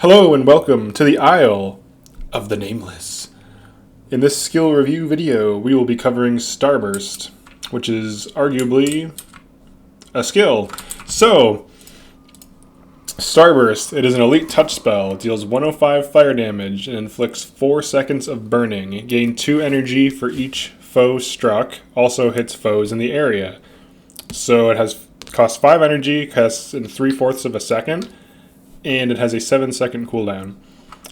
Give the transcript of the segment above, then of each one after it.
Hello and welcome to the Isle of the Nameless. In this skill review video, we will be covering Starburst, which is arguably a skill. So, Starburst, it is an elite touch spell. It deals 105 fire damage and inflicts 4 seconds of burning. Gain 2 energy for each foe struck. Also hits foes in the area. So it costs 5 energy, casts in 3/4 of a second, and it has a 7-second cooldown.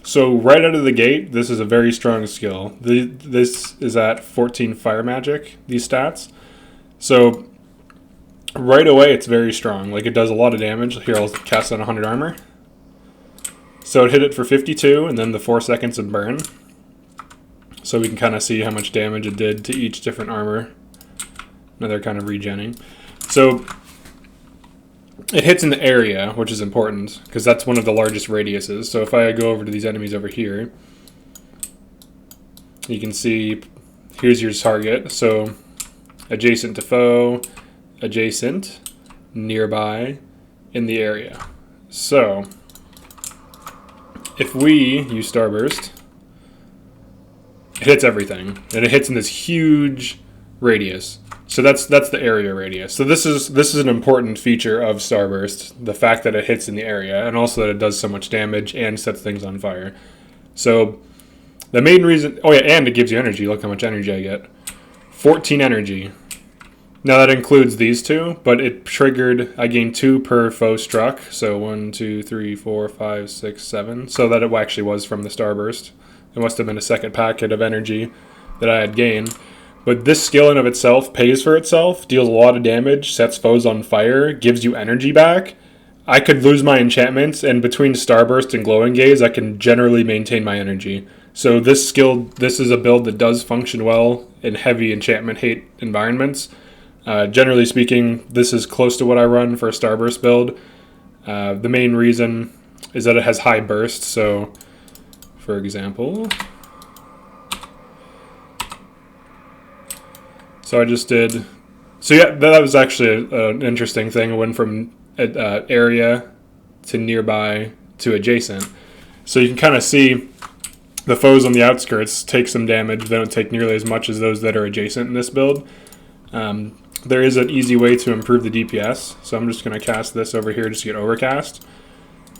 So right out of the gate, this is a very strong skill. This is at 14 fire magic, these stats. So right away, it's very strong. Like, it does a lot of damage. Here, I'll cast on 100 armor. So it hit it for 52, and then the 4 seconds of burn. So we can kind of see how much damage it did to each different armor. Another kind of regenning. So it hits in the area, which is important, because that's one of the largest radiuses. So if I go over to these enemies over here, you can see, here's your target. So adjacent to foe, adjacent, nearby, in the area. So if we use Starburst, it hits everything, and it hits in this huge radius. So that's the area radius. So this is an important feature of Starburst, the fact that it hits in the area, and also that it does so much damage and sets things on fire. So the main reason, oh yeah, and it gives you energy. Look how much energy I get. 14 energy. Now that includes these two, but it triggered, I gained 2 per foe struck. So 1, 2, 3, 4, 5, 6, 7. So that it actually was from the Starburst. It must have been a second packet of energy that I had gained. But this skill in of itself pays for itself, deals a lot of damage, sets foes on fire, gives you energy back. I could lose my enchantments, and between Starburst and Glowing Gaze, I can generally maintain my energy. So this skill, this is a build that does function well in heavy enchantment hate environments. Generally speaking, this is close to what I run for a Starburst build. The main reason is that it has high burst. So, for example, so I just did, so yeah, that was actually an interesting thing. I went from area to nearby to adjacent. So you can kind of see the foes on the outskirts take some damage. They don't take nearly as much as those that are adjacent in this build. There is an easy way to improve the DPS. So I'm just going to cast this over here just to get overcast.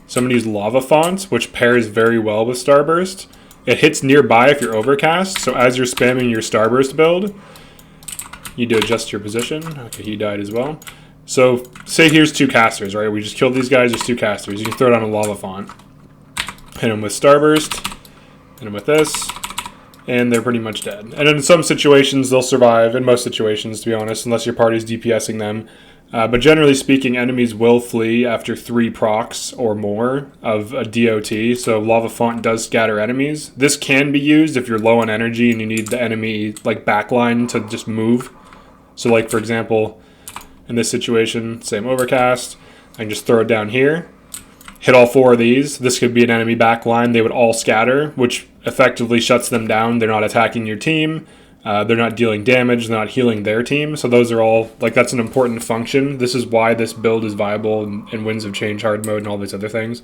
So I'm going to use Lava Font, which pairs very well with Starburst. It hits nearby if you're overcast. So as you're spamming your Starburst build, you do adjust your position. Okay, he died as well. So say here's 2 casters, right? We just killed these guys, there's 2 casters. You can throw down a Lava Font. Hit them with Starburst, hit them with this, and they're pretty much dead. And in some situations, they'll survive. In most situations, to be honest, unless your party's DPSing them. But generally speaking, enemies will flee after 3 procs or more of a DOT. So Lava Font does scatter enemies. This can be used if you're low on energy and you need the enemy like backline to just move. So like, for example, in this situation, same overcast, I can just throw it down here, hit all 4 of these. This could be an enemy backline. They would all scatter, which effectively shuts them down. They're not attacking your team. They're not dealing damage. They're not healing their team. So those are all, like, that's an important function. This is why this build is viable in Winds of Change hard mode and all these other things.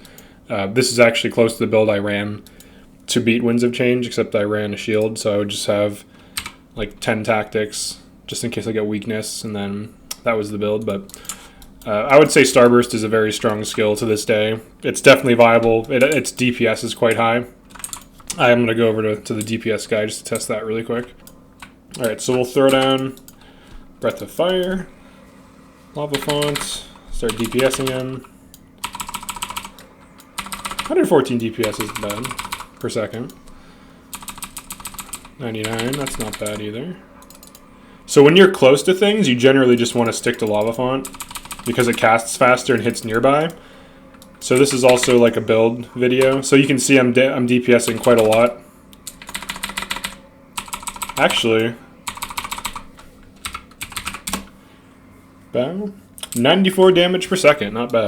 This is actually close to the build I ran to beat Winds of Change, except I ran a shield. So I would just have like 10 tactics just in case I get weakness, and then that was the build. But I would say Starburst is a very strong skill to this day. It's definitely viable. Its DPS is quite high. I'm going to go over to the DPS guy just to test that really quick. Alright, so we'll throw down Breath of Fire, Lava Font, start DPSing him. 114 DPS isn't bad per second. 99, that's not bad either. So when you're close to things, you generally just want to stick to Lava Font because it casts faster and hits nearby. So this is also like a build video. So you can see I'm DPSing quite a lot. Actually, 94 damage per second, not bad.